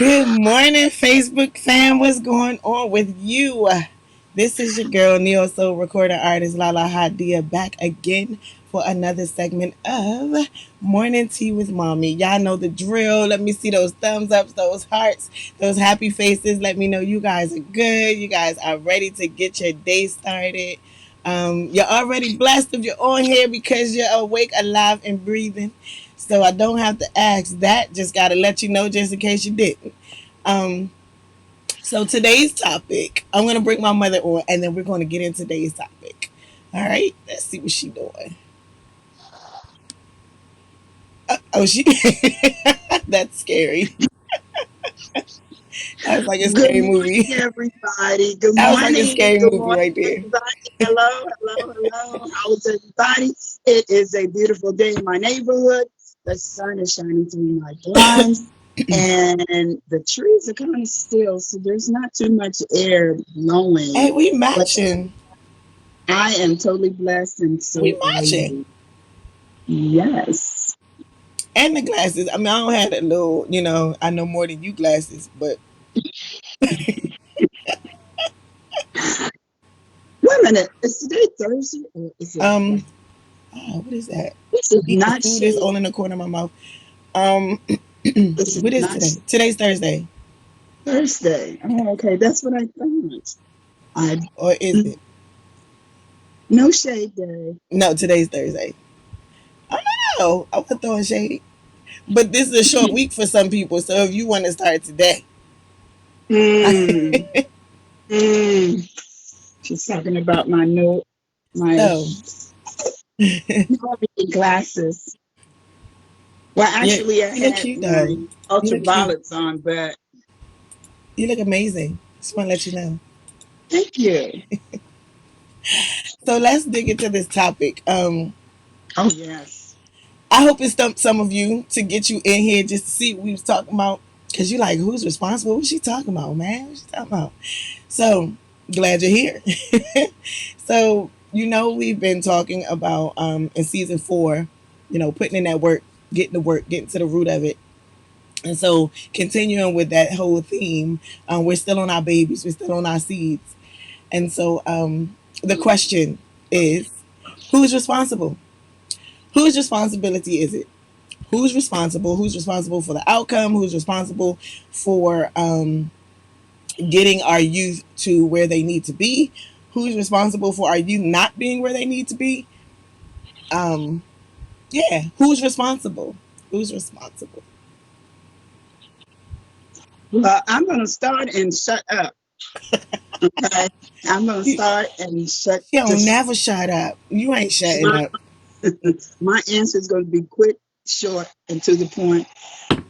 Good morning, Facebook fam. What's going on with you? This is your girl, Neo Soul recording artist Lahla-Hadiya, back again for another segment of Morning Tea with Mommy. Y'all know the drill. Let me see those thumbs ups, those hearts, those happy faces. Let me know you guys are good. You guys are ready to get your day started. You're already blessed if you're on here because you're awake, alive, and breathing. So I don't have to ask that. Just got to let you know just in case you didn't. Um, so today's topic, I'm going to bring my mother on and then we're going to get into today's topic. All right, let's see what she's doing. Oh, she, that's scary. That was like a Good scary morning, movie. everybody. Good That was like a morning. scary Good movie morning, right there. everybody. Hello, hello, hello. How is everybody? It is a beautiful day in my neighborhood. The sun is shining through my blinds, and the trees are kind of still, so there's not too much air Hey, blowing. we But matching. I am totally blessed, and We so are matching. you. Yes. And the glasses. I mean, I don't have that little, I know more than you glasses, but Wait a minute. Is today Thursday or is it um, Friday? what is that? This is Eating not food is shade. all in the corner of my mouth. Um, This is what is not today? Today's Thursday. Thursday. Oh, okay, that's what I thought. I Or is it? no shade day. No, today's Thursday. I don't know. I was throwing shade. But this is a short week for some people. So if you want to start today. Mm, mm. She's talking about my So, reading glasses. Well, yeah, actually, I you look had cute my though. You look cute. ultraviolets on, but You look amazing. Just want to let you know. thank you. So let's dig into this topic. Oh yes. I hope it stumped some of you to get you in here just to see what we was talking about. Cause you like, who's responsible? What's she talking about, man? What's she talking about? So glad you're here. So we've been talking about in season 4, putting in that work, getting to the root of it. And so continuing with that whole theme, we're still on our babies, we're still on our seeds. And so the question is, who's responsible? Whose responsibility is it? Who's responsible? Who's responsible for the outcome? Who's responsible for getting our youth to where they need to be? Who's responsible for our youth not being where they need to be? Um, yeah, who's responsible? Who's responsible? Well, I'm gonna start and shut up. Okay, I'm gonna You, start and shut. you don't Just never shut up. You ain't shutting my up. my answer is going to be quick, short, and to the point.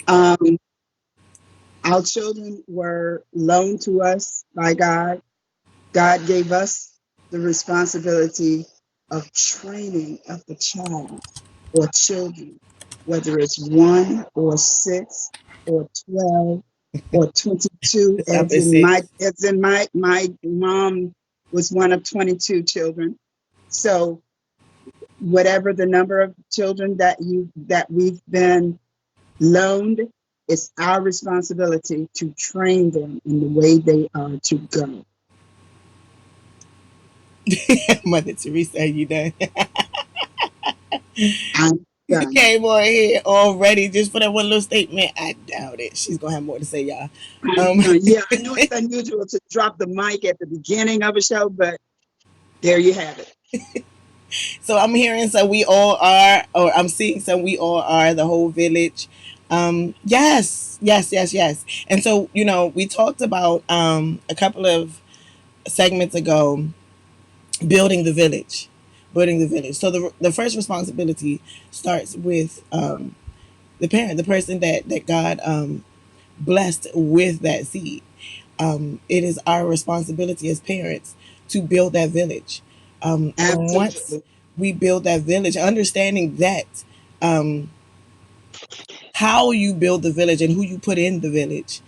Um, Our children were loaned to us by God. God gave us the responsibility of training up the child or children, whether it's 1 or 6 or 12 or 22, It's up at 6. as in my mom was one of 22 children. So whatever the number of children that we've been loaned, it's our responsibility to train them in the way they are to go. Mother Teresa, are you done? I'm You done. came on here already just for that one little statement. I doubt it. She's gonna have more to say, y'all. I'm Um, done. Yeah, I know it's unusual to drop the mic at the beginning of a show, but there you have it. so I'm hearing some we all are, or I'm seeing some we all are, the whole village. Yes, yes, yes, yes. And so we talked about a couple of segments ago, building the village, building the village. So the first responsibility starts with the parent, the person that God blessed with that seed. It is our responsibility as parents to build that village. And once Absolutely. we build that village, understanding that um, how you build the village and who you put in the village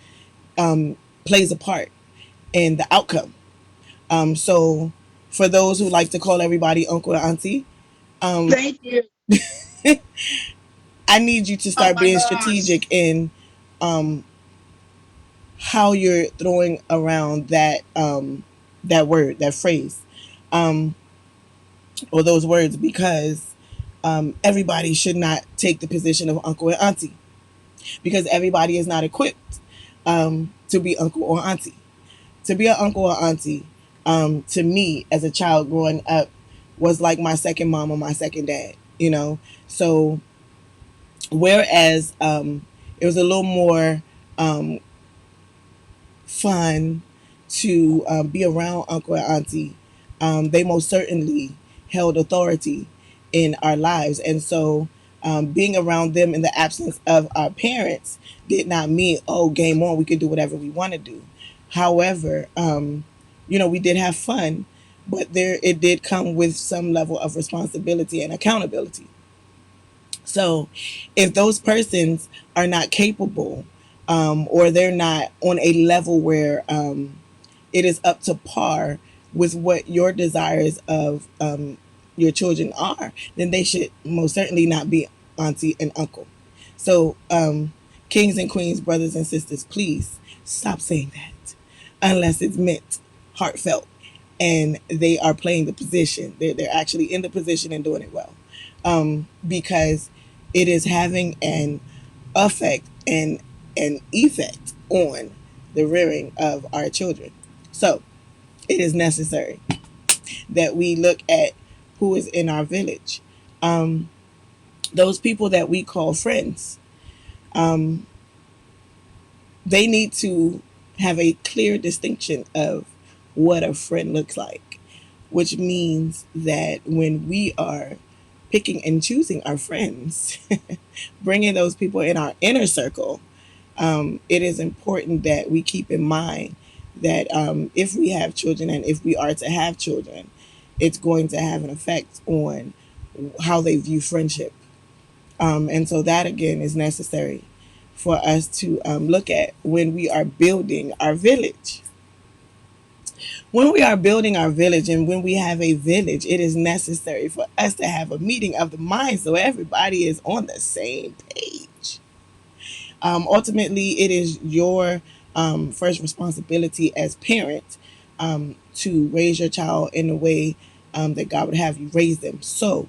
plays a part in the outcome. So, for those who like to call everybody uncle or auntie, um, Thank you. I need you to Oh start my being gosh. strategic in um, how you're throwing around that word, that phrase, um, or those words, because everybody should not take the position of uncle and auntie, because everybody is not equipped to be uncle or auntie. To be an uncle or auntie, to me as a child growing up, was like my second mom or my second dad. So whereas it was a little more um, fun to be around uncle and auntie, they most certainly held authority in our lives. And so being around them in the absence of our parents did not mean, oh, game on, we could do whatever we want to do. However, we did have fun, but it did come with some level of responsibility and accountability. So if those persons are not capable, or they're not on a level where it is up to par with what your desires of your children are, then they should most certainly not be auntie and uncle. So, kings and queens, brothers and sisters, please stop saying that unless it's meant heartfelt and they are playing the position. They're actually in the position and doing it well, because it is having an effect and an effect on the rearing of our children. So it is necessary that we look at who is in our village. Um, those people that we call friends, um, they need to have a clear distinction of what a friend looks like, which means that when we are picking and choosing our friends, bringing those people in our inner circle, it is important that we keep in mind that if we have children and if we are to have children, it's going to have an effect on how they view friendship. And so that again is necessary for us to look at when we are building our village. When we are building our village and when we have a village, it is necessary for us to have a meeting of the mind so everybody is on the same page. Ultimately, it is your first responsibility as parents to raise your child in the way that God would have you raise them. So,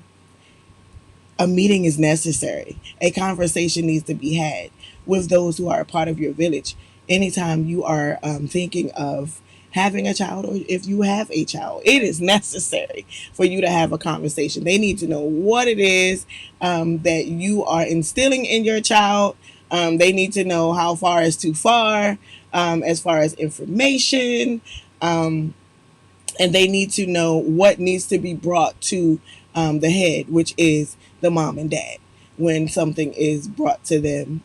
a meeting is necessary. A conversation needs to be had with those who are a part of your village. Anytime you are thinking of having a child, or if you have a child, it is necessary for you to have a conversation. They need to know what it is that you are instilling in your child. They need to know how far is too far, as far as information. And they need to know what needs to be brought to the head, which is the mom and dad, when something is brought to them.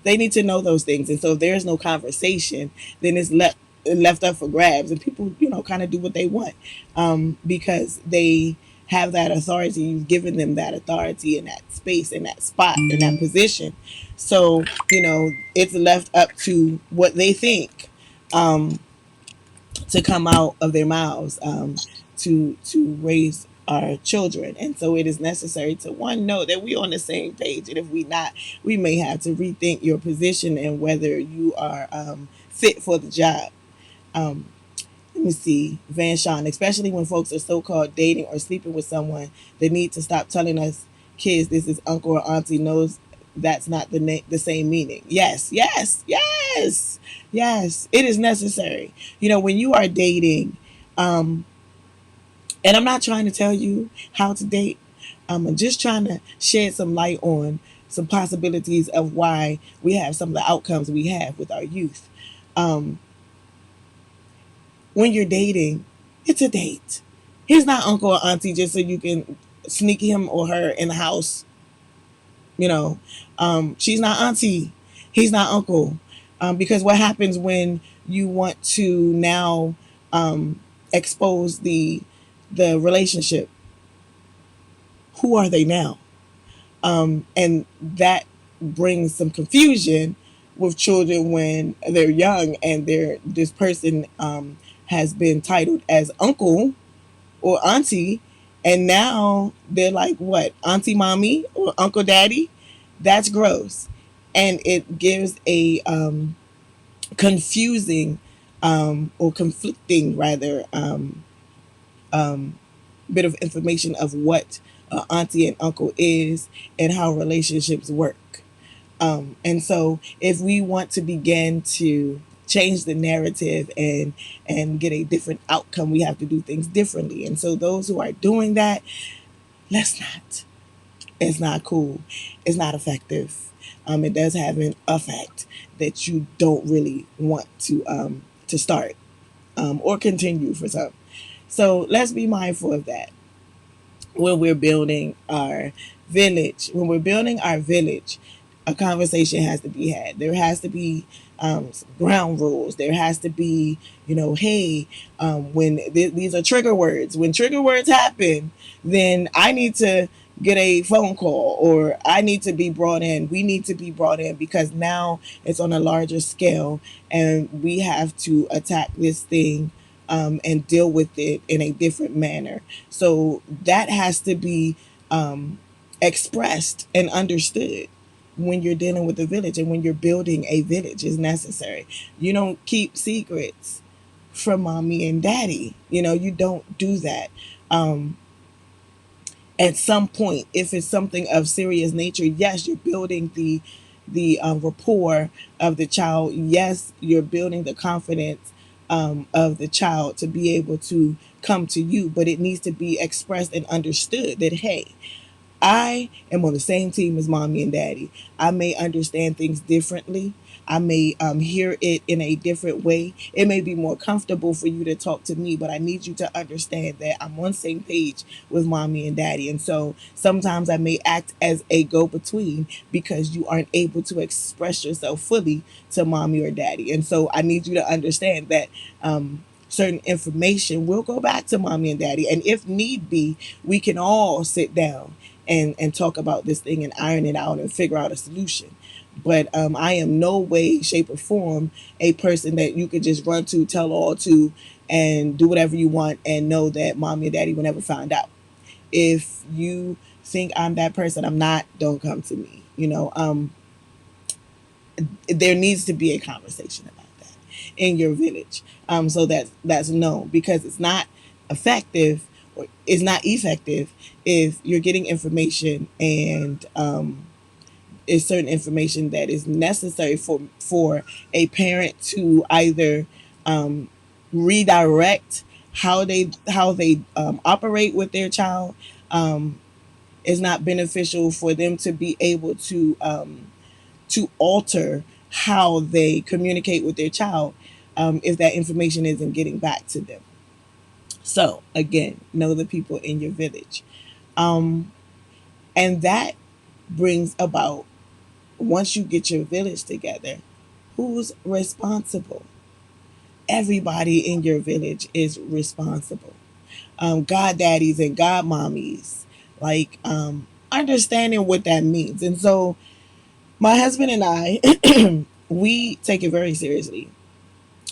They need to know those things, and so if there's no conversation, then it's left up for grabs, and people, kind of do what they want, because they have that authority. You've given them that authority in that space, in that spot, in that position. So it's left up to what they think. To come out of their mouths, to raise our children. And so it is necessary to one know that we're on the same page, and if we not, we may have to rethink your position and whether you are fit for the job. um, Let me see, Van Sean, especially when folks are so-called dating or sleeping with someone, they need to stop telling us kids this is uncle or auntie, knows that's not the same meaning. Yes, yes, yes, yes. It is necessary. When you are dating, um, and I'm not trying to tell you how to date. I'm just trying to shed some light on some possibilities of why we have some of the outcomes we have with our youth. Um, when you're dating, it's a date. He's not uncle or auntie just so you can sneak him or her in the house. You know, she's not auntie. He's not uncle. Because what happens when you want to now expose the relationship? Who are they now? And that brings some confusion with children when they're young and this person has been titled as uncle or auntie, and now they're like, what, auntie mommy or uncle daddy? That's gross, and it gives confusing or conflicting rather um, bit of information of what auntie and uncle is and how relationships work. And so if we want to begin to change the narrative and get a different outcome, we have to do things differently. And so those who are doing that, let's not. It's not cool. It's not effective. It does have an effect that you don't really want to start or continue for some. So let's be mindful of that when we're building our village. When we're building our village, a conversation has to be had. There has to be ground rules. There has to be, hey, when these are trigger words. When trigger words happen, then I need to get a phone call or I need to be brought in. We need to be brought in because now it's on a larger scale and we have to attack this thing and deal with it in a different manner. So that has to be um, expressed and understood when you're dealing with a village and when you're building a village is necessary. You don't keep secrets from mommy and daddy. You don't do that. Um, at some point, if it's something of serious nature, yes, you're building the rapport of the child. Yes, you're building the confidence of the child to be able to come to you, but it needs to be expressed and understood that hey, I am on the same team as mommy and daddy. I may understand things differently. I may hear it in a different way. It may be more comfortable for you to talk to me, but I need you to understand that I'm on the same page with mommy and daddy. And so sometimes I may act as a go between because you aren't able to express yourself fully to mommy or daddy. And so I need you to understand that certain information will go back to mommy and daddy. And if need be, we can all sit down and talk about this thing and iron it out and figure out a solution. But I am no way, shape, or form a person that you could just run to, tell all to, and do whatever you want and know that mommy and daddy will never find out. If you think I'm that person, I'm not. Don't come to me. There needs to be a conversation about that in your village, so that that's known because it's not effective or it's not effective if you're getting information and is certain information that is necessary for a parent to either um, redirect how they operate with their child. Is not beneficial for them to be able to alter how they communicate with their child if that information isn't getting back to them. So again, know the people in your village, um, and that brings about once you get your village together, who's responsible? Everybody in your village is responsible. God daddies and god mommies, like understanding what that means. And so my husband and I, we take it very seriously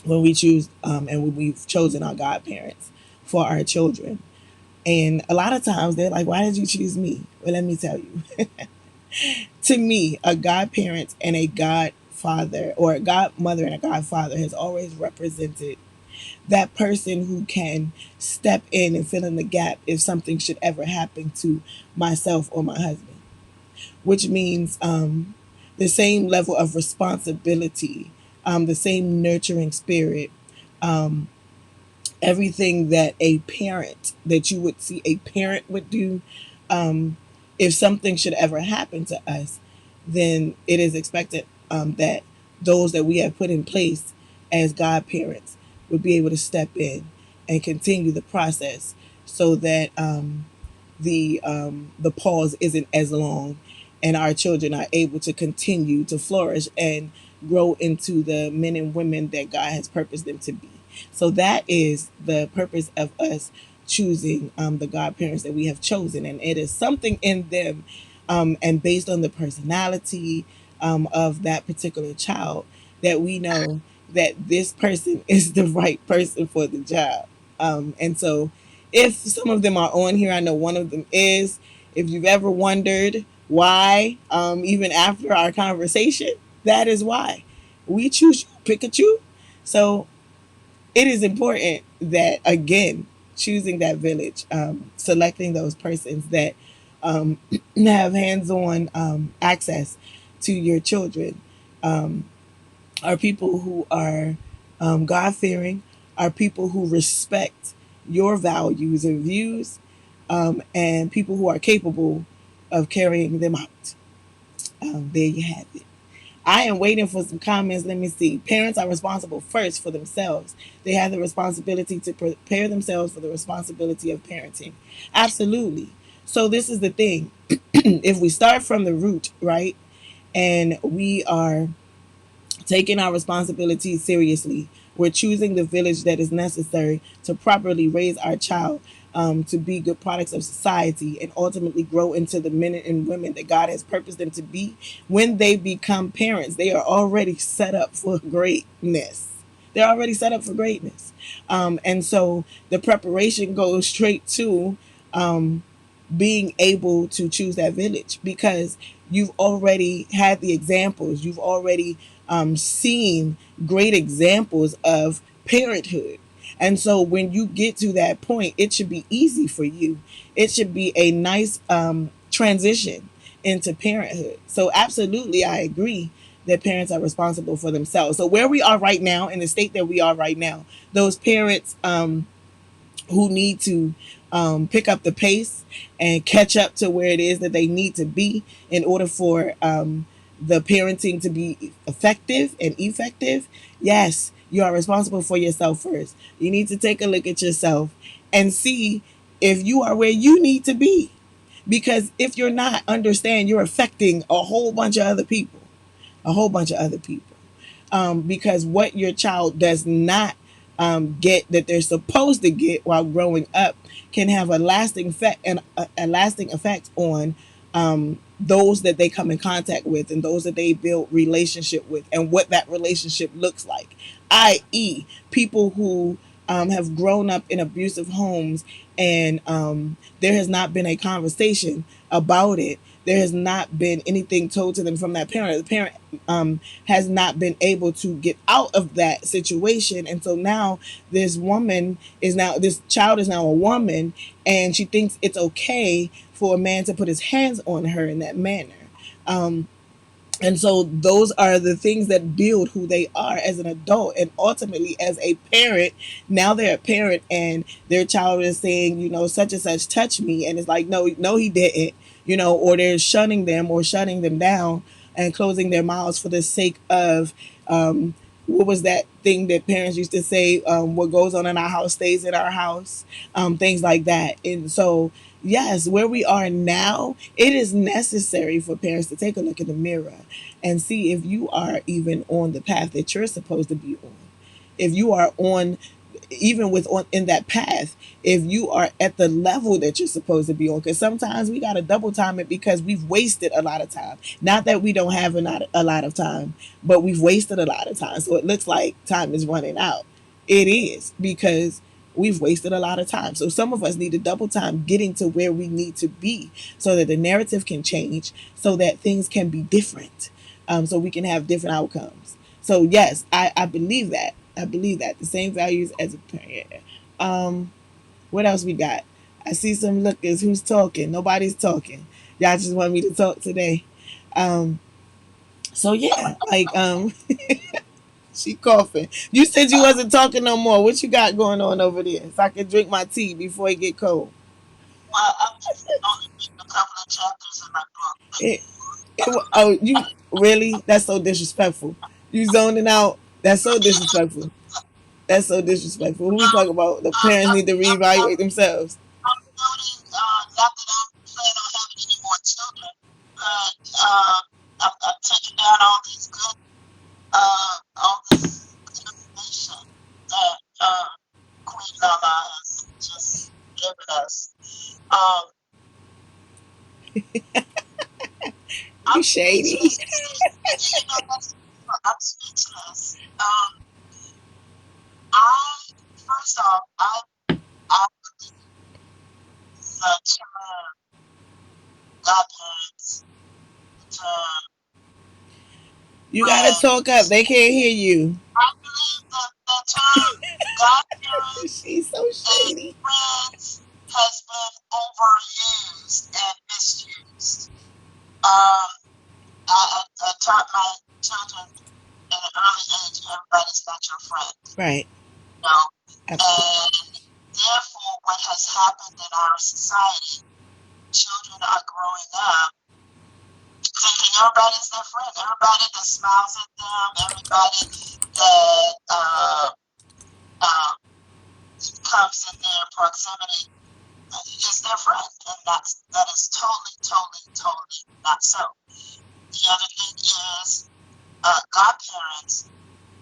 when we choose and when we've chosen our godparents for our children. And a lot of times they're like, why did you choose me? Well, let me tell you. To me, a godparent and a godfather, or a godmother and a godfather, has always represented that person who can step in and fill in the gap if something should ever happen to myself or my husband, which means the same level of responsibility, the same nurturing spirit, um, everything that a parent that you would see a parent would do. Um, if something should ever happen to us, then it is expected that those that we have put in place as godparents would be able to step in and continue the process so that the pause isn't as long and our children are able to continue to flourish and grow into the men and women that God has purposed them to be. So that is the purpose of us choosing the godparents that we have chosen, and it is something in them, and based on the personality of that particular child, that we know that this person is the right person for the job. And so if some of them are on here, I know one of them is. If you've ever wondered why, even after our conversation, that is why. We choose you, Pikachu. So it is important that, again, choosing that village, selecting those persons that have hands-on access to your children, um, are people who are God-fearing, are people who respect your values and views, and people who are capable of carrying them out. There you have it. I am waiting for some comments. Let me see. Parents are responsible first for themselves. They have the responsibility to prepare themselves for the responsibility of parenting. Absolutely. So this is the thing. If we start from the root, right, and we are taking our responsibilities seriously, we're choosing the village that is necessary to properly raise our child, to be good products of society and ultimately grow into the men and women that God has purposed them to be. When they become parents, they are already set up for greatness. They're already set up for greatness. And so the preparation goes straight to being able to choose that village, because you've already had the examples. You've already seen great examples of parenthood. And so when you get to that point, it should be easy for you. It should be a nice transition into parenthood. So, absolutely, I agree that parents are responsible for themselves. So, where we are right now, in the state that we are right now, those parents who need to pick up the pace and catch up to where it is that they need to be in order for the parenting to be effective and effective. Yes, you are responsible for yourself first. You need to take a look at yourself and see if you are where you need to be. Because if you're not, understand you're affecting a whole bunch of other people, a whole bunch of other people. Because what your child does not get that they're supposed to get while growing up can have a lasting effect, and a lasting effect on those that they come in contact with and those that they build relationship with, and what that relationship looks like, i.e., people who have grown up in abusive homes, and there has not been a conversation about it. There has not been anything told to them from that parent. The parent has not been able to get out of that situation. And so now this child is now a woman, and she thinks it's okay for a man to put his hands on her in that manner. Um, and so those are the things that build who they are as an adult, and ultimately as a parent. Now they're a parent, and their child is saying, such and such touched me, and it's like, no, no, he didn't, or they're shunning them or shutting them down and closing their mouths for the sake of what was that thing that parents used to say? What goes on in our house stays in our house, things like that. And so, yes, where we are now, it is necessary for parents to take a look in the mirror and see if you are even on the path that you're supposed to be on. If you are on, even with on in that path, if you are at the level that you're supposed to be on, because sometimes we got to double time it because we've wasted a lot of time. Not that we don't have a lot of time, but we've wasted a lot of time, so it looks like time is running out. It is, because we've wasted a lot of time. So some of us need to double time getting to where we need to be, so that the narrative can change, so that things can be different, so we can have different outcomes. So yes, I believe that. I believe that the same values as a parent. What else we got? I see some lookers. Who's talking? Nobody's talking. Y'all just want me to talk today. Um, so yeah, like she coughing. You said you wasn't talking no more. What you got going on over there? So I can drink my tea before it get cold. Well, I'm just only reading a couple of chapters in my book. It, oh, you really? That's so disrespectful. You zoning out. That's so disrespectful. That's so disrespectful. Who we Well, talk about? The parents need to reevaluate themselves. I'm building, not that I plan on having any more children, but I'm taking down all this good information that Queen Lala has just given us. Um, You I'm shady. speechless. I'm speechless. I first off, I term godparents, the term You gotta talk up. They can't hear you. I believe that the term godparents She's so and shady. friends has been overused and misused. Um, I taught my children at an early age, everybody's not your friend, Right. you know. Absolutely. And therefore, what has happened in our society, children are growing up thinking everybody's their friend, everybody that smiles at them, everybody that uh, comes in their proximity is their friend, and that is totally not so. The other thing is godparents.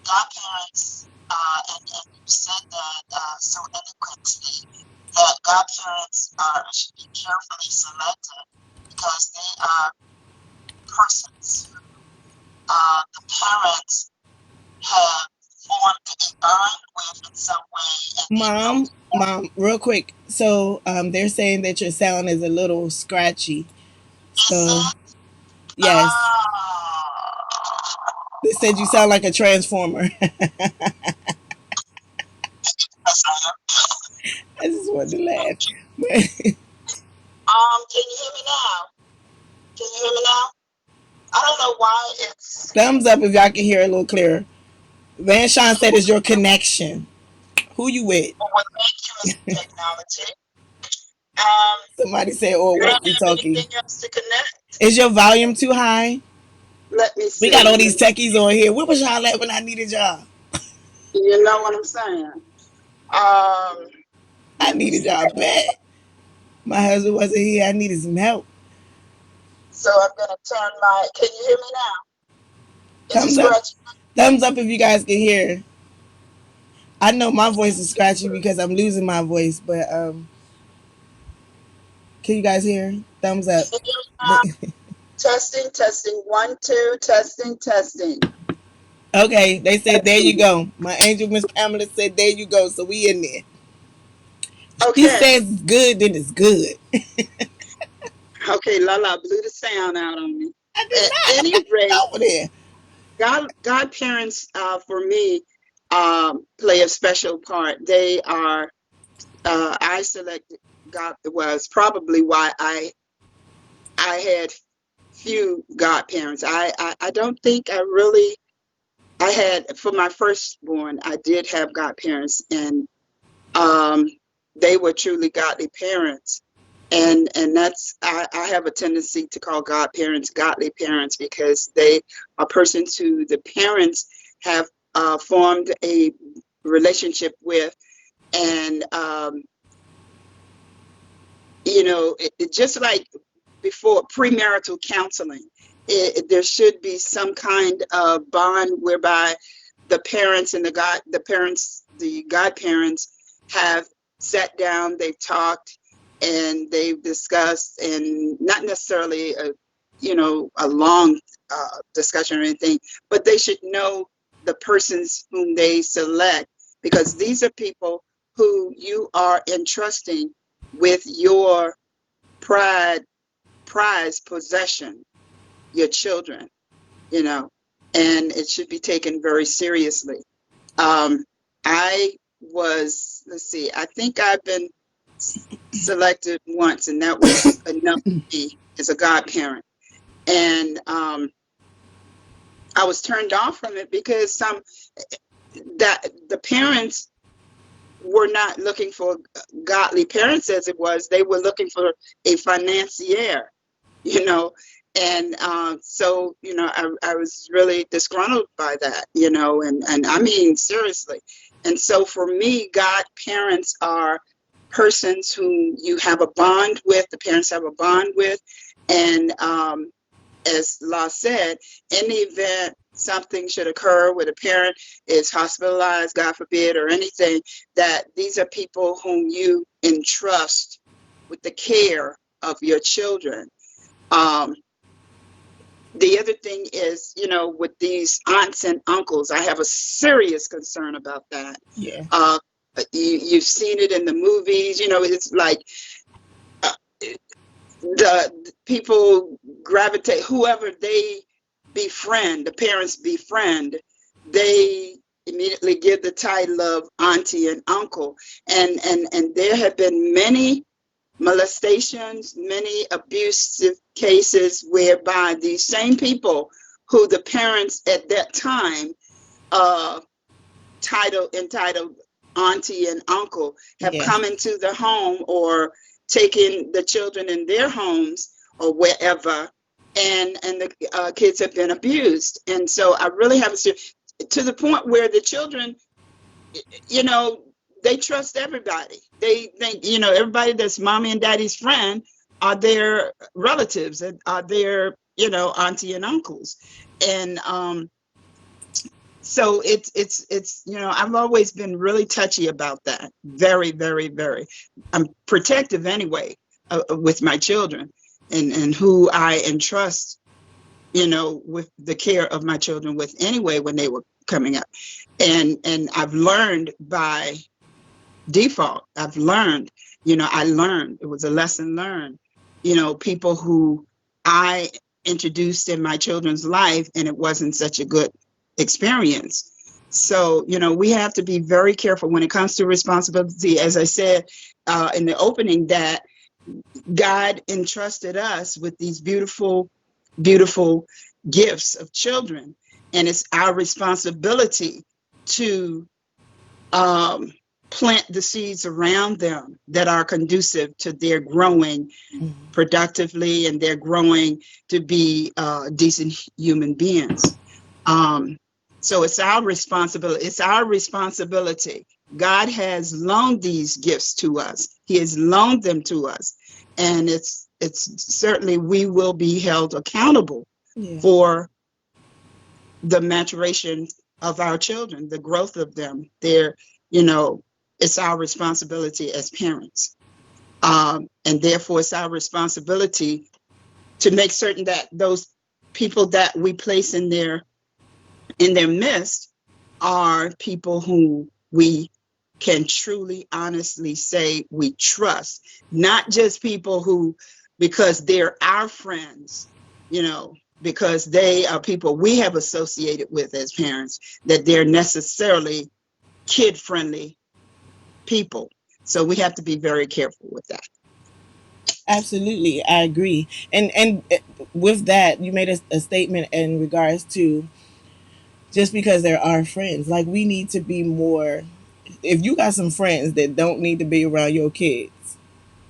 Godparents, and you said that so eloquently, that godparents should be carefully selected because they are persons who the parents have formed a bond with in some way, and they know. Mom, real quick. So they're saying that your sound is a little scratchy. Is So it? yes, they said you sound like a transformer. Yes, I am. I just wanted to laugh. Can you hear me now? Can you hear me now? I don't know why it's Thumbs up if y'all can hear a little clearer. Van Sean said it's your connection. Who you with? what makes you is technology. Um, Somebody said, or I don't walkie have talkie. anything else to connect. Is your volume too high? Let me We got all see. these techies on here. Where was y'all at when I needed y'all? You know what I'm saying? Um, I let me needed see. y'all bad. My husband wasn't here. I needed some help. So I'm gonna turn my. Can you hear me now? Is it Thumbs up. scratchy? Thumbs up if you guys can hear. I know my voice is scratchy because I'm losing my voice, but can you guys hear? Thumbs up. Can you hear me now? Testing, testing. 1, 2. Testing, testing. Okay, they said there you Testing. go. My angel Miss Pamela said there you go. So we in there. She Okay. says it's good, then it's good. Okay. Lala blew the sound out on me. I did At not. any Nobody rate, over there. godparents for me play a special part. They are. I selected God was probably why I had few godparents. I don't think I really I had for my firstborn. I did have godparents, and um, they were truly godly parents. And that's I have a tendency to call godparents godly parents because they are persons who the parents have formed a relationship with, and just like before premarital counseling, there should be some kind of bond whereby the parents and the godparents have sat down, they've talked, and they've discussed, and not necessarily a long discussion or anything, but they should know the persons whom they select, because these are people who you are entrusting with your pride prized possession, your children, you know, and it should be taken very seriously. I let's see, I think I've been selected once, and that was enough for me as a godparent. And I was turned off from it because that the parents were not looking for godly parents as it was. They were looking for a financier, you know. And so, I was really disgruntled by that, and I mean, seriously. And so for me, godparents are persons whom you have a bond with, the parents have a bond with. And as Law said, in the event something should occur where the parent is hospitalized, God forbid, or anything, that these are people whom you entrust with the care of your children. The other thing is, with these aunts and uncles, I have a serious concern about that. Yeah. You've seen it in the movies, it's like the people gravitate, whoever they befriend, the parents befriend, they immediately give the title of auntie and uncle. And there have been many molestations, many abusive cases whereby these same people who the parents at that time uh, entitled auntie and uncle have Yeah. come into the home or taken the children in their homes or wherever, and the kids have been abused. And so I really have to the point where the children, you know, they trust everybody. They think, everybody that's mommy and daddy's friend are their relatives and are their, auntie and uncles. And so it's I've always been really touchy about that. Very, very, very. I'm protective anyway with my children and who I entrust, with the care of my children with anyway when they were coming up. And I've learned by default. I learned, it was a lesson learned, people who I introduced in my children's life, and it wasn't such a good experience. So, we have to be very careful when it comes to responsibility. As I said in the opening, that God entrusted us with these beautiful, beautiful gifts of children. And it's our responsibility to um, plant the seeds around them that are conducive to their growing productively and their growing to be decent human beings. Um, so it's our responsibility. It's our responsibility. God has loaned these gifts to us. He has loaned them to us. And it's certainly we will be held accountable Yeah. for the maturation of our children, the growth of them. You know, it's our responsibility as parents. And therefore, it's our responsibility to make certain that those people that we place in their midst are people who we can truly, honestly say we trust, not just people who, because they're our friends, because they are people we have associated with as parents, that they're necessarily kid friendly people. So we have to be very careful with that. Absolutely, I agree. And with that, you made a statement in regards to just because there are friends, like we need to be more. If you got some friends that don't need to be around your kids,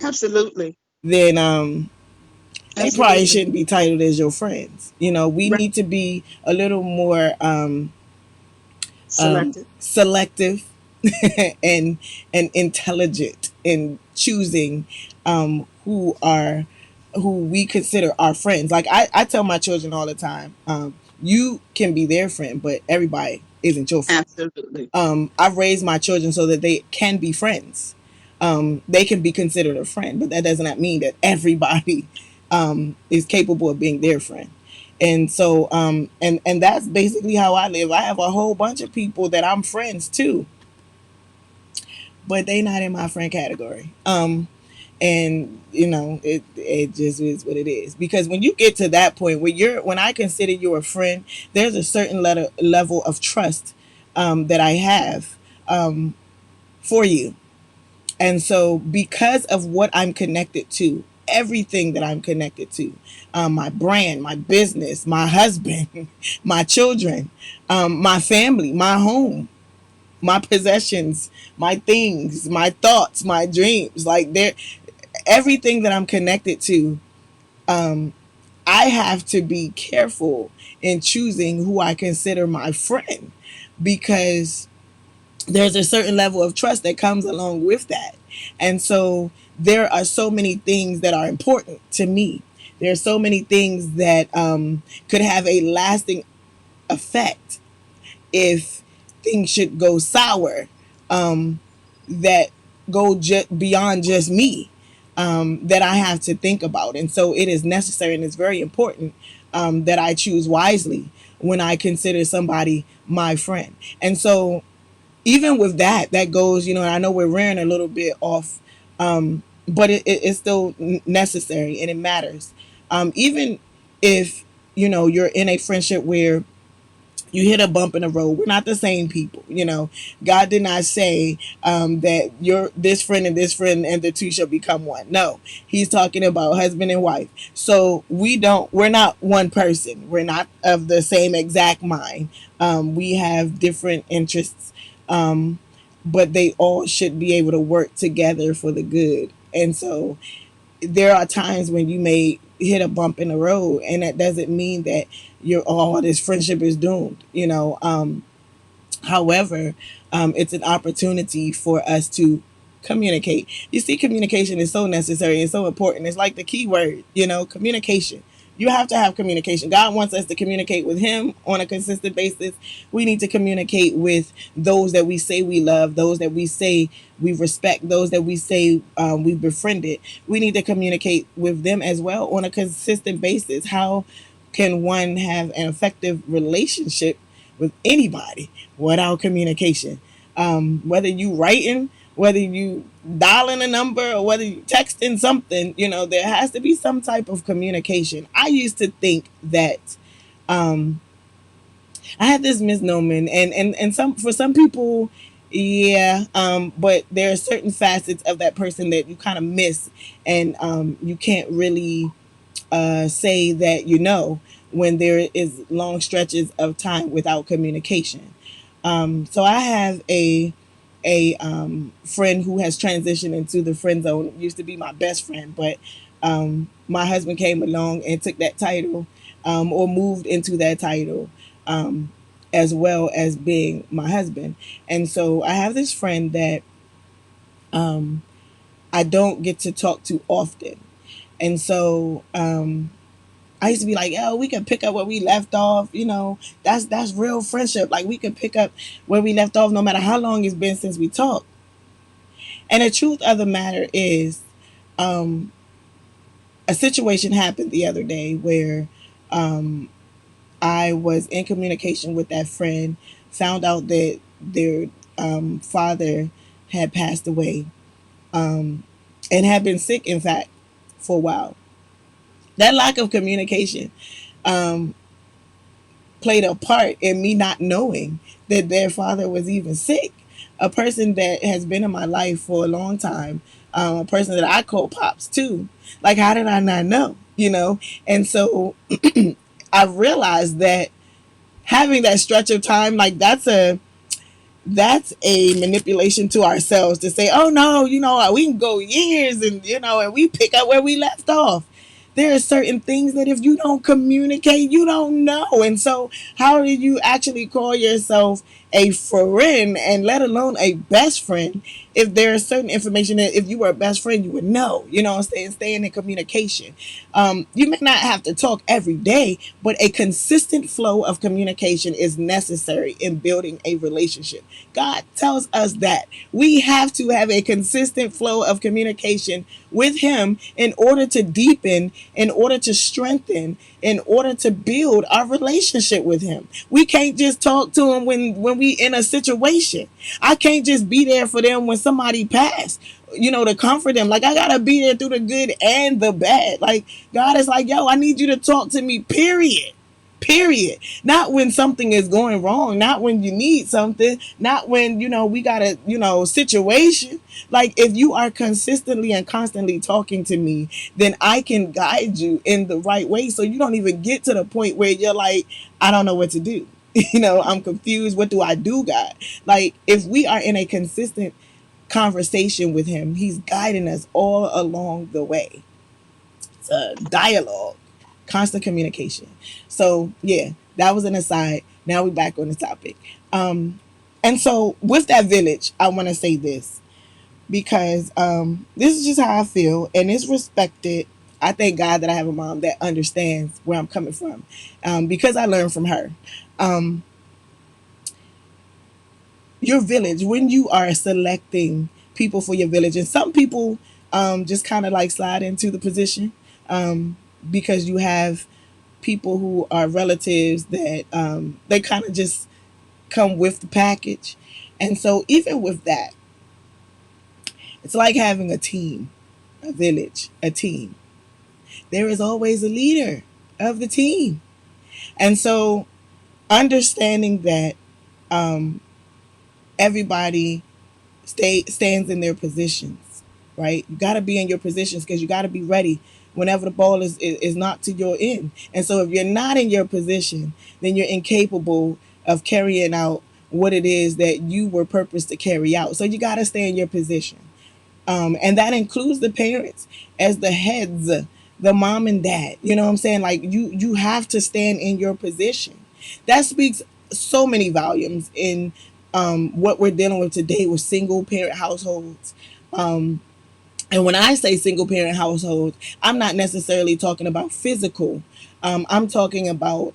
Absolutely. then they probably Absolutely. shouldn't be titled as your friends. We Right. need to be a little more Selected. selective and intelligent in choosing who we consider our friends. Like I tell my children all the time, you can be their friend, but everybody isn't your friend. Absolutely. I've raised my children so that they can be friends. They can be considered a friend, but that does not mean that everybody is capable of being their friend. And so, and that's basically how I live. I have a whole bunch of people that I'm friends to, but they not in my friend category. And it just is what it is, because when you get to that point where when I consider you a friend, there's a certain level of trust that I have for you. And so, because of what I'm connected to, everything that I'm connected to, my brand, my business, my husband, my children, my family, my home, my possessions, my things, my thoughts, my dreams, like everything that I'm connected to, I have to be careful in choosing who I consider my friend, because there's a certain level of trust that comes along with that. And so there are so many things that are important to me. There are so many things that could have a lasting effect if things should go sour, that go beyond just me, that I have to think about. And so it is necessary and it's very important that I choose wisely when I consider somebody my friend. And so even with that, that goes, and I know we're rearing a little bit off, but it's still necessary and it matters. Even if you're in a friendship where you hit a bump in the road. We're not the same people. God did not say that you're this friend and this friend and the two shall become one. No, he's talking about husband and wife. So we're not one person. We're not of the same exact mind. We have different interests, but they all should be able to work together for the good. And so there are times when you may hit a bump in the road, and that doesn't mean that this friendship is doomed. However, it's an opportunity for us to communicate. You see, communication is so necessary and so important. It's like the key word, communication. You have to have communication. God wants us to communicate with Him on a consistent basis. We need to communicate with those that we say we love, those that we say we respect, those that we say we befriended. We need to communicate with them as well on a consistent basis. How can one have an effective relationship with anybody without communication? Whether you writing, whether you dialing a number, or whether you texting something, there has to be some type of communication. I used to think that um, I had this misnomer, and some for some people, yeah, but there are certain facets of that person that you kind of miss, and you can't really say that when there is long stretches of time without communication. So I have a friend who has transitioned into the friend zone. Used to be my best friend, but my husband came along and took that title, or moved into that title, um, as well as being my husband. And so I have this friend that um, I don't get to talk to often. And so I used to be like, "Oh, we can pick up where we left off." That's real friendship. Like, we could pick up where we left off, no matter how long it's been since we talked. And the truth of the matter is, um, a situation happened the other day where um, I was in communication with that friend, found out that their father had passed away, um, and had been sick, in fact, for a while. That lack of communication um, played a part in me not knowing that their father was even sick. A person that has been in my life for a long time, a person that I call Pops too. Like, how did I not know? And so I realized that having that stretch of time, like, that's a manipulation to ourselves to say, oh no, we can go years, and we pick up where we left off. There are certain things that if you don't communicate, you don't know. And so, how do you actually call yourself a friend, and let alone a best friend, if there is certain information that if you were a best friend, you would know? Staying in communication. You may not have to talk every day, but a consistent flow of communication is necessary in building a relationship. God tells us that we have to have a consistent flow of communication with Him in order to deepen, in order to strengthen, in order to build our relationship with Him. We can't just talk to Him when we in a situation. I can't just be there for them when somebody passed, to comfort them. Like, I gotta be there through the good and the bad. Like, God is like, yo, I need you to talk to me, period. Period. Not when something is going wrong, not when you need something, not when, we got a, situation. Like, if you are consistently and constantly talking to me, then I can guide you in the right way, so you don't even get to the point where you're like, I don't know what to do. I'm confused. What do I do, God? Like, if we are in a consistent conversation with Him, He's guiding us all along the way. It's a dialogue, constant communication. So yeah, that was an aside. Now we're back on the topic. And so with that village, I want to say this, because this is just how I feel, and it's respected. I thank God that I have a mom that understands where I'm coming from, because I learned from her. Um, your village, when you are selecting people for your village, and some people just kind of like slide into the position, because you have people who are relatives that they kind of just come with the package. And so even with that, it's like having a team, a village, a team. There is always a leader of the team. And so understanding that um, everybody stands in their positions, right? You got to be in your positions because you got to be ready whenever the ball is knocked to your end. And so if you're not in your position, then you're incapable of carrying out what it is that you were purposed to carry out. So you got to stay in your position. And that includes the parents as the heads, the mom and dad. You know what I'm saying? Like you have to stand in your position. That speaks so many volumes in what we're dealing with today with single parent households. And when I say single parent households, I'm not necessarily talking about physical. I'm talking about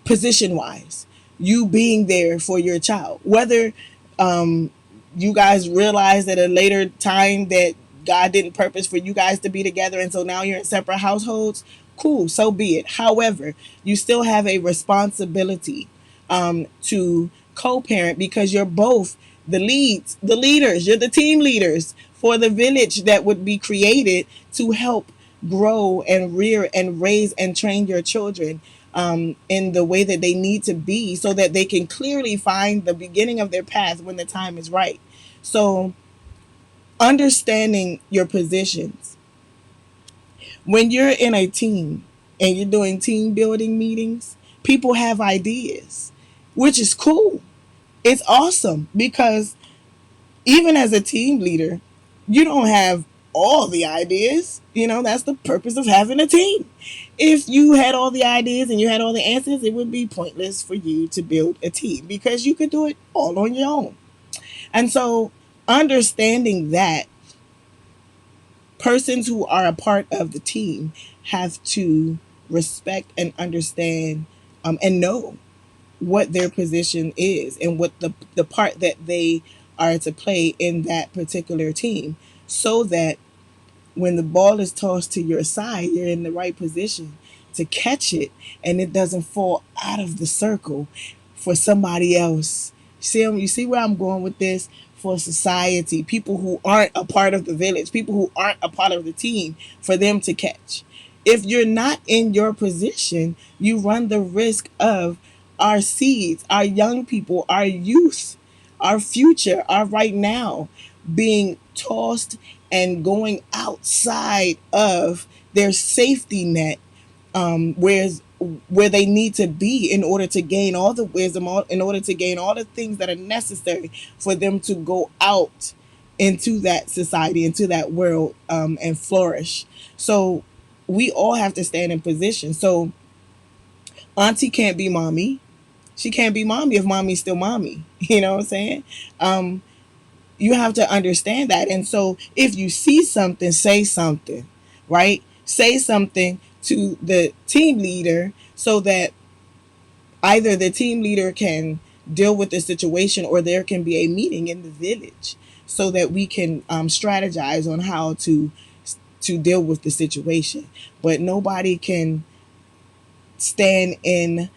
position wise, you being there for your child. Whether um, you guys realize at a later time that God didn't purpose for you guys to be together, and so now you're in separate households, cool, so be it. However, you still have a responsibility to co parent because you're both the leaders, you're the team leaders for the village that would be created to help grow and rear and raise and train your children in the way that they need to be so that they can clearly find the beginning of their path when the time is right. So, understanding your positions. When you're in a team and you're doing team building meetings, people have ideas, which is cool. It's awesome because even as a team leader, you don't have all the ideas. You know, that's the purpose of having a team. If you had all the ideas and you had all the answers, it would be pointless for you to build a team because you could do it all on your own. And so, understanding that persons who are a part of the team have to respect and understand and know what their position is and what the part that they are to play in that particular team so that when the ball is tossed to your side, you're in the right position to catch it and it doesn't fall out of the circle for somebody else. You see where I'm going with this? For society, people who aren't a part of the village, people who aren't a part of the team, for them to catch. If you're not in your position, you run the risk of our seeds, our young people, our youth, our future, our right now being tossed and going outside of their safety net, whereas where they need to be in order to gain all the wisdom, in order to gain all the things that are necessary for them to go out into that society, into that world, and flourish. So we all have to stand in position. So auntie can't be mommy. She can't be mommy if mommy's still mommy. You know what I'm saying? Um, you have to understand that. And so if you see something, say something, right? Say something to the team leader so that either the team leader can deal with the situation or there can be a meeting in the village so that we can strategize on how to deal with the situation. But nobody can stand in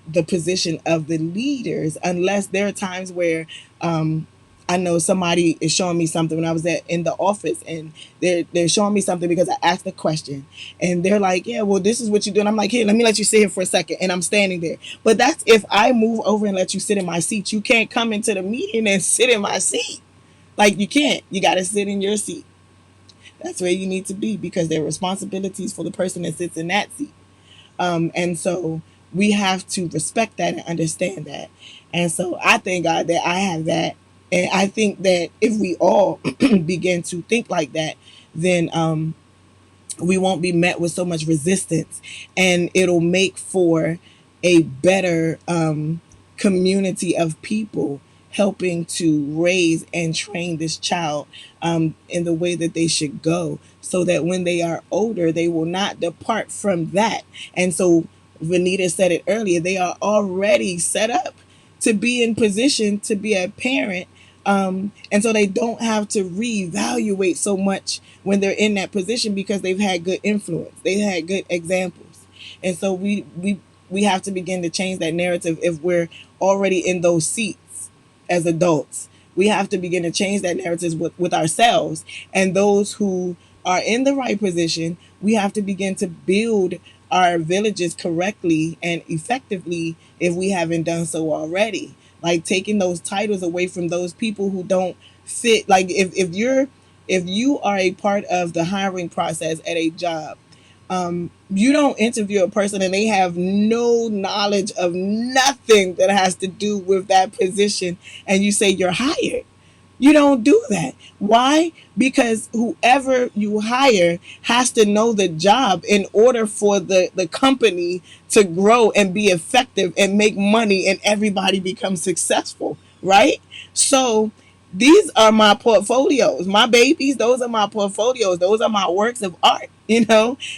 the position of the leaders unless there are times where I know somebody is showing me something when I was in the office and they're showing me something because I asked a question and they're like, yeah, well, this is what you do. And I'm like, here, let me let you sit here for a second. And I'm standing there. But that's if I move over and let you sit in my seat. You can't come into the meeting and sit in my seat. Like you can't. You got to sit in your seat. That's where you need to be because there are responsibilities for the person that sits in that seat. And so we have to respect that and understand that. And so I thank God that I have that. And I think that if we all begin to think like that, then we won't be met with so much resistance and it'll make for a better community of people helping to raise and train this child in the way that they should go so that when they are older they will not depart from that. And so Vanita said it earlier, they are already set up to be in position to be a parent, and so they don't have to reevaluate so much when they're in that position because they've had good influence, they've had good examples. And so we have to begin to change that narrative if we're already in those seats as adults. We have to begin to change that narrative with ourselves and those who are in the right position, we have to begin to build our villages correctly and effectively if we haven't done so already. Like taking those titles away from those people who don't fit. Like if you are a part of the hiring process at a job, you don't interview a person and they have no knowledge of nothing that has to do with that position, and you say you're hired. You don't do that. Why? Because whoever you hire has to know the job in order for the company to grow and be effective and make money and everybody become successful, right? So these are my portfolios. My babies, those are my portfolios. Those are my works of art.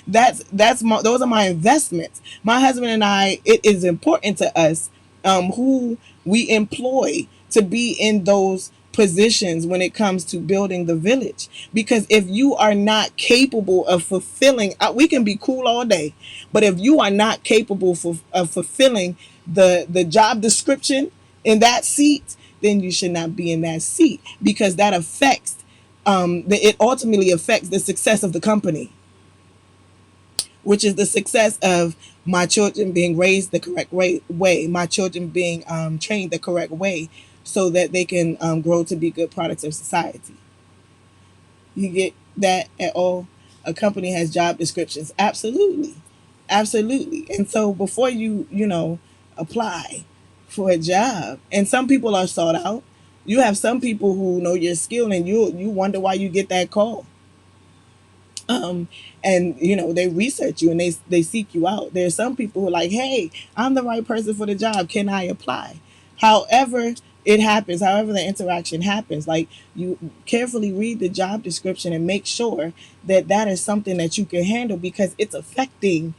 That's my, those are my investments. My husband and I, it is important to us who we employ to be in those positions when it comes to building the village, because if you are not capable of fulfilling, we can be cool all day, but if you are not capable of fulfilling the job description in that seat, then you should not be in that seat, because that affects it ultimately affects the success of the company, which is the success of my children being raised the correct way, my children being trained the correct way, so that they can grow to be good products of society. You get that at all? A company has job descriptions. Absolutely. Absolutely. And so before you apply for a job, and some people are sought out, you have some people who know your skill and you wonder why you get that call. um, and they research you and they seek you out. There's some people who are like, hey, I'm the right person for the job, can I apply? However it happens, however the interaction happens, like, you carefully read the job description and make sure that that is something that you can handle, because it's affecting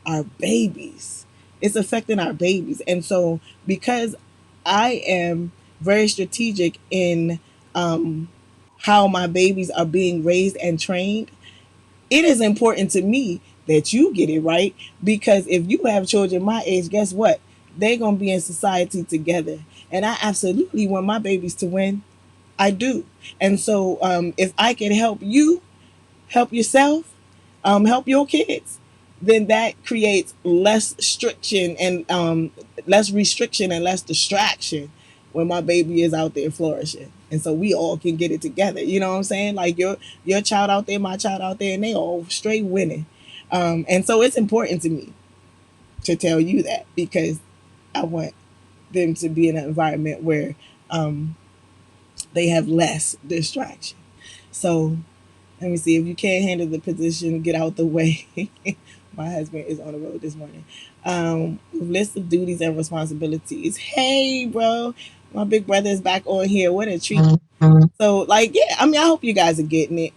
our babies. It's affecting our babies. And so, because I am very strategic in how my babies are being raised and trained, it is important to me that you get it right, because if you have children my age, guess what? They're going to be in society together. And I absolutely want my babies to win. I do. And so if I can help you help yourself, help your kids, then that creates less restriction and less distraction when my baby is out there flourishing. And so we all can get it together. You know what I'm saying? Like your child out there, my child out there, and they all straight winning. And so it's important to me to tell you that, because I want them to be in an environment where they have less distraction. So let me see. If you can't handle the position, get out the way. My husband is on the road this morning. List of duties and responsibilities. Hey, bro. My big brother is back on here. What a treat. So, like, yeah, I mean, I hope you guys are getting it.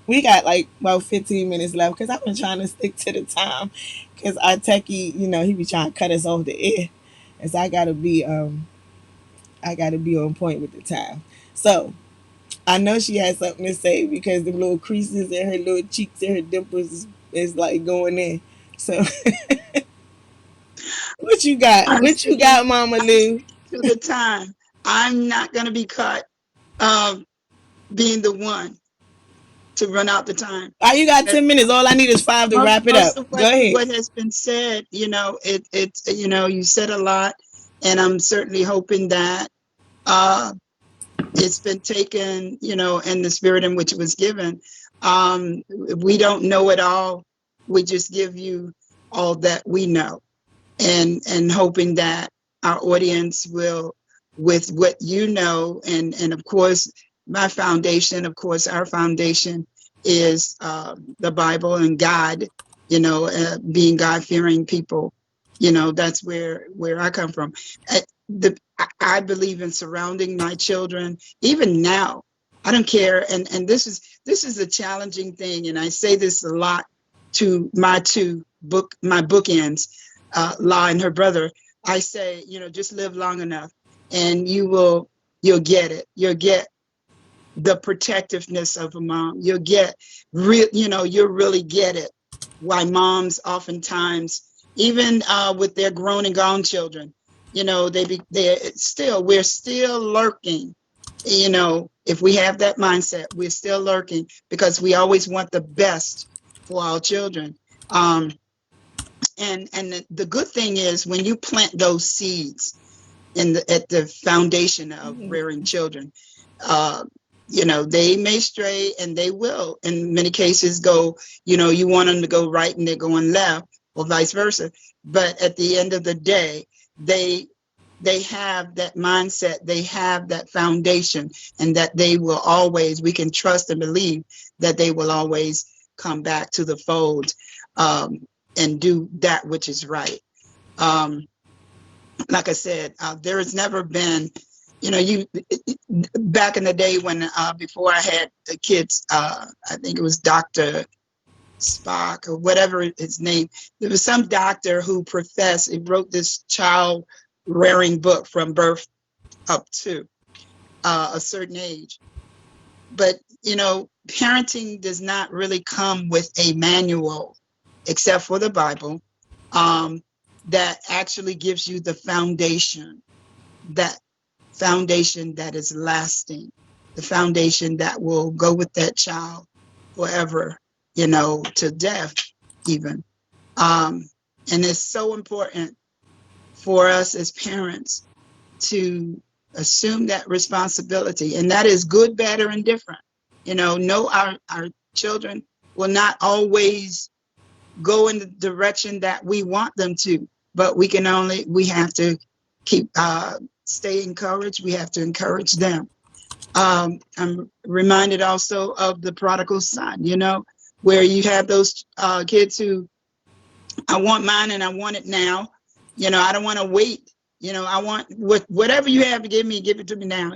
We got like about 15 minutes left, because I've been trying to stick to the time, because our techie, he be trying to cut us off the air. And so I gotta be on point with the time. So I know she has something to say, because the little creases in her little cheeks and her dimples is like going in. So what you got? I'm What you sticking got, Mama Lou? to the time. I'm not going to be caught being the one to run out the time. You got 10 minutes. All I need is 5 to wrap it up. Most of Go ahead. what has been said, you said a lot, and I'm certainly hoping that it's been taken, in the spirit in which it was given. We don't know it all. We just give you all that we know, and hoping that our audience will, with what you know, and of course, my foundation, of course, our foundation is the Bible and God, being God-fearing people. That's where I come from. I believe in surrounding my children, even now. I don't care, and this is a challenging thing, and I say this a lot to my bookends, La and her brother. I say, just live long enough, and you'll get it. You'll get the protectiveness of a mom. You'll get you'll really get it. Why moms oftentimes, even with their grown and gone children, we're still lurking if we have that mindset, we're still lurking because we always want the best for our children. Um, and the good thing is when you plant those seeds at the foundation of rearing children, uh, they may stray and they will in many cases go, you want them to go right and they're going left or vice versa. But at the end of the day, they they have that mindset, they have that foundation, and that they will always, we can trust and believe that they will always come back to the fold, and do that which is right. Um, like I said, there has never been, you back in the day when before I had the kids, I think it was Dr. Spock or whatever his name. There was some doctor who professed, he wrote this child rearing book from birth up to a certain age. But, parenting does not really come with a manual, except for the Bible, um, that actually gives you the that foundation that is lasting, the foundation that will go with that child forever, to death even. Um, and it's so important for us as parents to assume that responsibility. And that is good, bad, or indifferent. Know our children will not always go in the direction that we want them to, but we have to keep, stay encouraged. We have to encourage them. I'm reminded also of the prodigal son, where you have those kids who, I want mine and I want it now. I don't want to wait. I want whatever you have to give it to me now,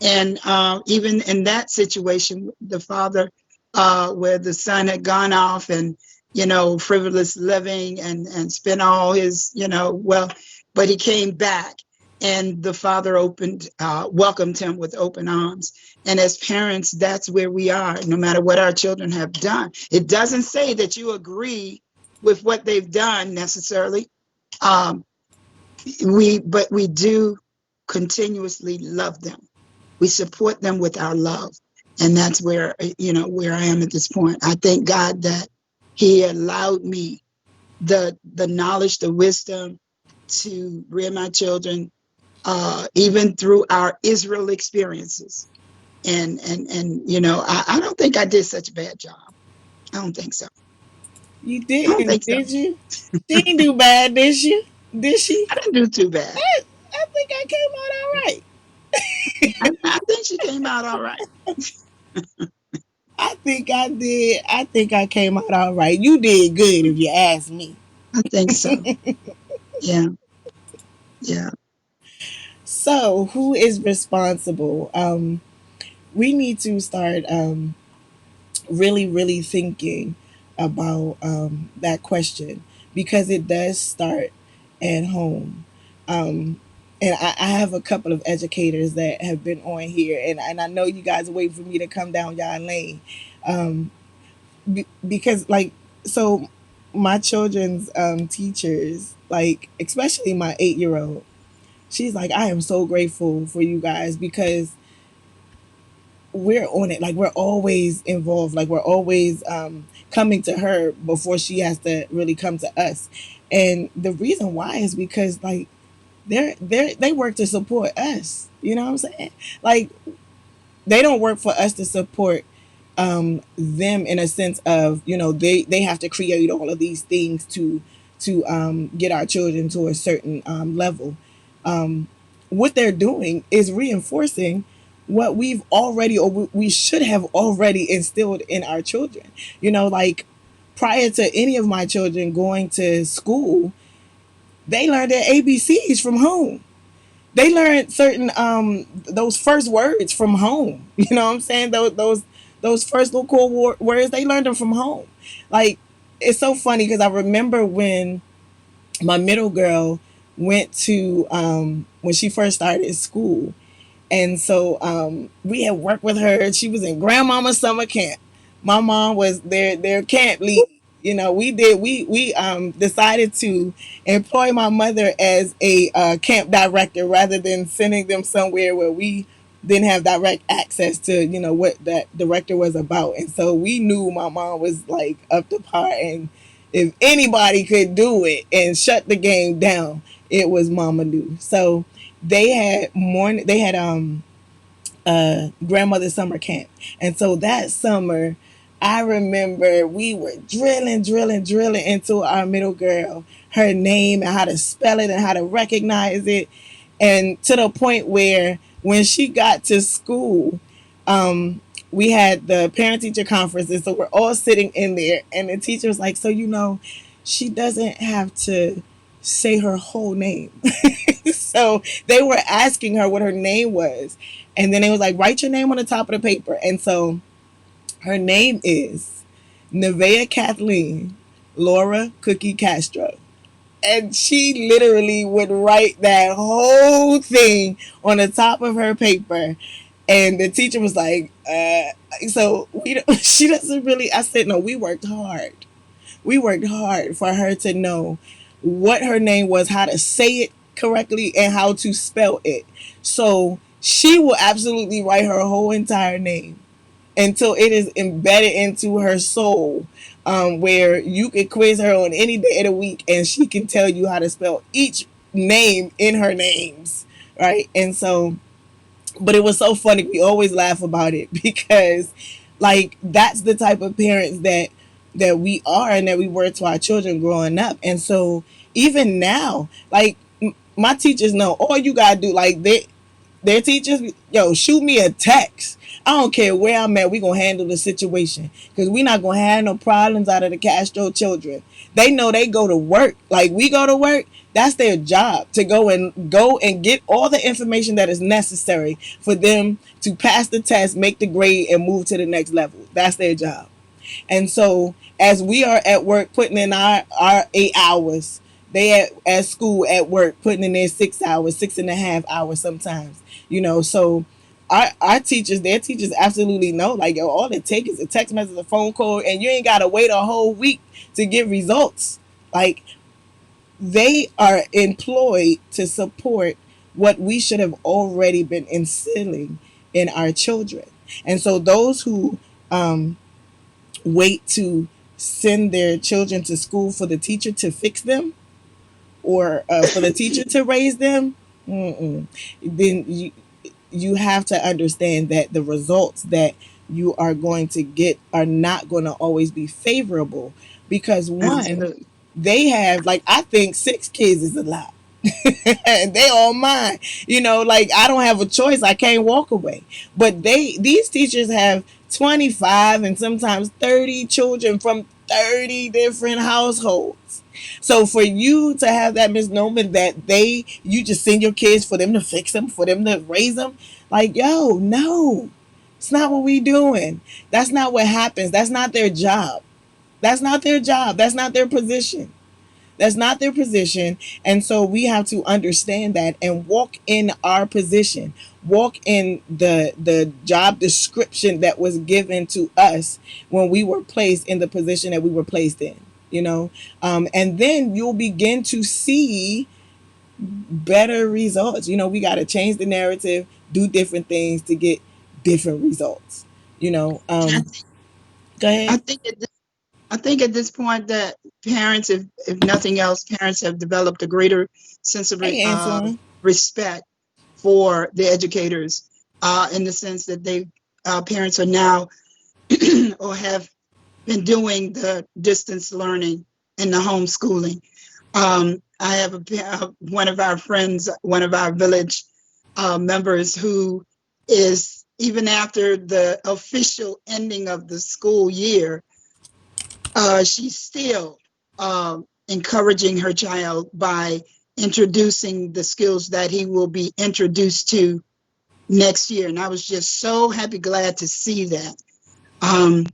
And even in that situation, the father, where the son had gone off and, frivolous living and spent all his, well, but he came back and the father welcomed him with open arms. And as parents, that's where we are, no matter what our children have done. It doesn't say that you agree with what they've done necessarily. Um, but we do continuously love them. We support them with our love. And that's where I am at this point. I thank God that he allowed me the knowledge, the wisdom to rear my children, even through our Israel experiences. I don't think I did such a bad job. I don't think so. You I don't didn't, think so. did you? She didn't do bad, did she? Did she? I didn't do too bad. I think I came out all right. I think she came out all right. I think I did. I think I came out all right. You did good if you ask me. I think so. Yeah, yeah. So, who is responsible? We need to start really, really thinking about that question because it does start at home. Um, and I have a couple of educators that have been on here, and I know you guys are waiting for me to come down y'all lane. Um, because, like, so my children's teachers, like, especially my 8-year old, she's like, I am so grateful for you guys because we're on it. Like we're always involved. Like we're always coming to her before she has to really come to us. And the reason why is because like they work to support us. You know what I'm saying? Like they don't work for us to support them in a sense of they have to create all of these things to get our children to a certain level. Um, what they're doing is reinforcing what we've already or we should have already instilled in our children. Like prior to any of my children going to school, they learned their ABCs from home. They learned certain those first words from home. You know what I'm saying? Those first little cool words, they learned them from home. Like it's so funny because I remember when my middle girl went to when she first started school, and so we had worked with her. She was in grandmama's summer camp. My mom was their camp lead. We decided to employ my mother as a camp director rather than sending them somewhere where we didn't have direct access to, what that director was about. And so we knew my mom was like up to par, and if anybody could do it and shut the game down, it was Mama New. So they had grandmother summer camp. And so that summer, I remember we were drilling into our middle girl her name and how to spell it and how to recognize it. And to the point where when she got to school, we had the parent teacher conference. And so we're all sitting in there. And the teacher was like, so, she doesn't have to say her whole name. So they were asking her what her name was. And then it was like, write your name on the top of the paper. And so her name is Nevaeh Kathleen Laura Cookie Castro. And she literally would write that whole thing on the top of her paper. And the teacher was like, so we don't, she doesn't really, I said, no, we worked hard. We worked hard for her to know what her name was, how to say it correctly, and how to spell it. So she will absolutely write her whole entire name until it is embedded into her soul, where you can quiz her on any day of the week and she can tell you how to spell each name in her names, right? And so, but it was so funny. We always laugh about it because, like, that's the type of parents that we are and that we were to our children growing up. And so, even now, like, my teachers know all you gotta do. Like, their teachers, yo, shoot me a text. I don't care where I'm at. We gonna handle the situation because we not gonna have no problems out of the Castro children. They know they go to work. Like we go to work. That's their job to go and get all the information that is necessary for them to pass the test, make the grade, and move to the next level. That's their job. And so as we are at work putting in our 8 hours, they at school at work putting in their 6 hours, 6.5 hours sometimes. So our teachers, their teachers absolutely know, like, yo, all it takes is a text message, a phone call, and you ain't gotta wait a whole week to get results. Like, they are employed to support what we should have already been instilling in our children. And so those who wait to send their children to school for the teacher to fix them, or for the teacher to raise them, then you have to understand that the results that you are going to get are not going to always be favorable, because one, Absolutely. they have, like, I think 6 kids is a lot. And they all mine. Like, I don't have a choice. I can't walk away. But these teachers have 25 and sometimes 30 children from 30 different households. So for you to have that misnomer that you just send your kids for them to fix them, for them to raise them, like, yo, no. It's not what we doing. That's not what happens. That's not their job. That's not their job. That's not their position. That's not their position. And so we have to understand that and walk in our position. Walk in the job description that was given to us when we were placed in the position that we were placed in. And then you'll begin to see better results. We got to change the narrative, do different things to get different results. I Go ahead. I think I think at this point that parents, if nothing else, parents have developed a greater sense of Hey, Antoine. respect for the educators, in the sense that parents are now or have been doing the distance learning and the homeschooling. I have one of our friends, one of our village members, who is, even after the official ending of the school year, she's still encouraging her child by introducing the skills that he will be introduced to next year. And I was just so happy, glad to see that.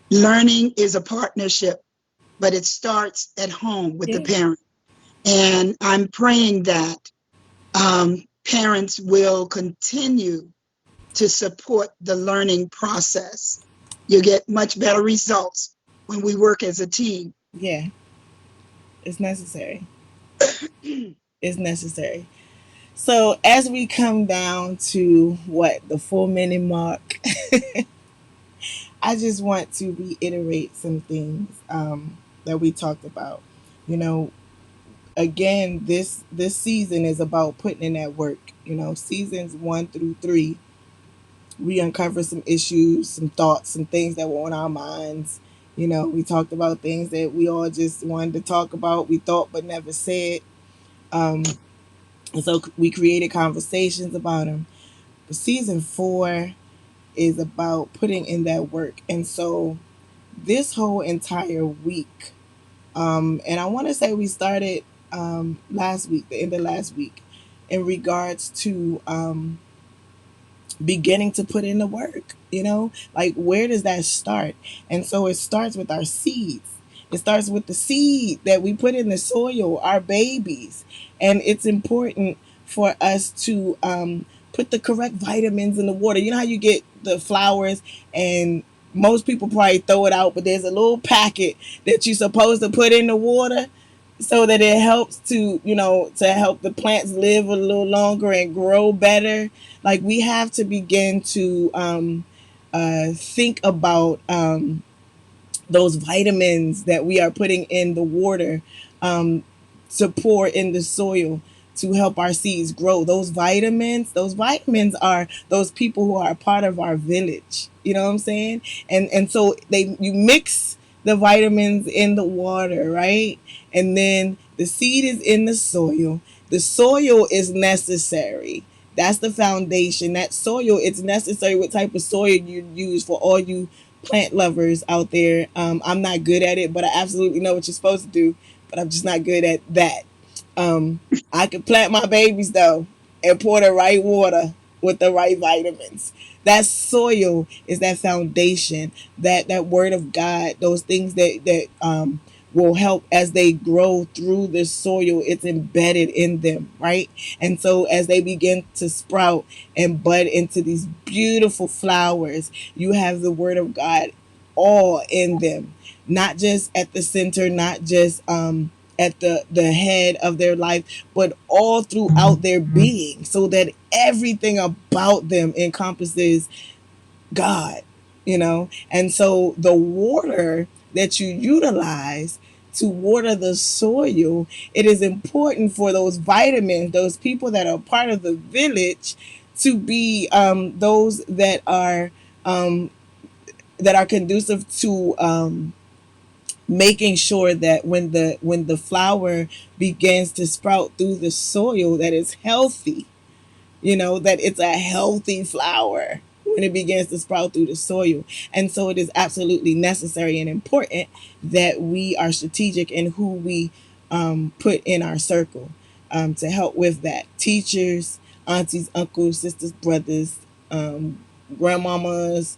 Learning is a partnership, but it starts at home with the Yeah. parent. And I'm praying that parents will continue to support the learning process. You get much better results when we work as a team. Yeah. It's necessary. It's necessary. So as we come down to what the 4 minute mark, I just want to reiterate some things that we talked about. You know, again, this season is about putting in that work. Seasons 1 through 3, we uncovered some issues, some thoughts, some things that were on our minds. We talked about things that we all just wanted to talk about. We thought but never said. And so we created conversations about them. But season 4 is about putting in that work. And so this whole entire week, and I want to say we started last week, the end of last week, in regards to beginning to put in the work, like where does that start? And so it starts with our seeds. It starts with the seed that we put in the soil, our babies. And it's important for us to put the correct vitamins in the water. You know how you get the flowers and most people probably throw it out, but there's a little packet that you're supposed to put in the water so that it helps to help the plants live a little longer and grow better. Like we have to begin to think about those vitamins that we are putting in the water, um, to pour in the soil to help our seeds grow. Those vitamins are those people who are a part of our village. You know what I'm saying? And so you mix the vitamins in the water, right? And then the seed is in the soil. The soil is necessary. That's the foundation. That soil, it's necessary what type of soil you use. For all you plant lovers out there, I'm not good at it, but I absolutely know what you're supposed to do. But I'm just not good at that. Um, I can plant my babies though and pour the right water with the right vitamins. That soil is that foundation, that word of God, those things that will help as they grow through the soil. It's embedded in them, right? And so as they begin to sprout and bud into these beautiful flowers, you have the word of God all in them, not just at the center, not just at the head of their life, but all throughout their being, so that everything about them encompasses God, And so the water that you utilize to water the soil, it is important for those vitamins, those people that are part of the village, to be those um, that are conducive to making sure that when the flower begins to sprout through the soil, that it's healthy, that it's a healthy flower when it begins to sprout through the soil. And so it is absolutely necessary and important that we are strategic in who we put in our circle, to help with that. Teachers, aunties, uncles, sisters, brothers, grandmamas,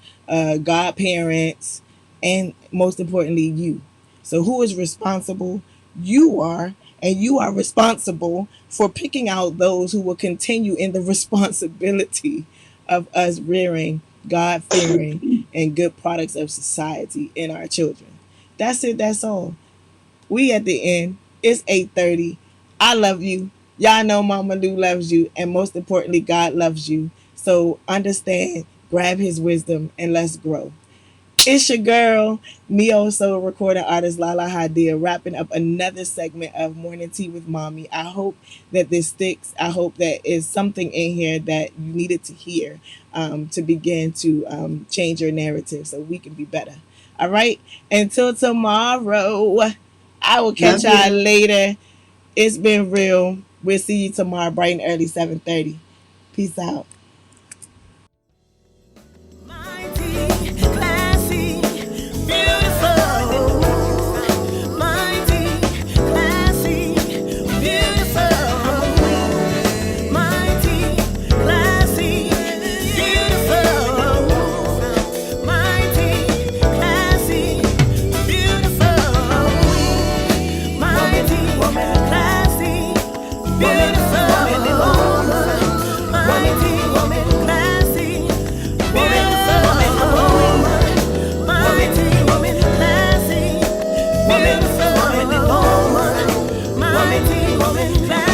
godparents, and most importantly, you. So, who is responsible? You are, and you are responsible for picking out those who will continue in the responsibility of us rearing God fearing and good products of society in our children. That's it. That's all. We at the end. It's 8:30. I love you. Y'all know Mama Lou loves you, and most importantly, God loves you. So understand, grab His wisdom, and let's grow. It's your girl, neo soul recording artist Lahla-Hadiya, wrapping up another segment of Morning Tea with Mommy. I hope that this sticks. I hope that is something in here that you needed to hear, to begin to change your narrative so we can be better. All right. Until tomorrow, I will catch Love y'all you. later. It's been real. We'll see you tomorrow, bright and early, 7:30. Peace out. Mighty, classy, beautiful. Mighty, classy, beautiful. Mighty, classy, beautiful. Mighty, classy, beautiful. Mighty, classy, beautiful. Mighty, classy, mighty woman, classy,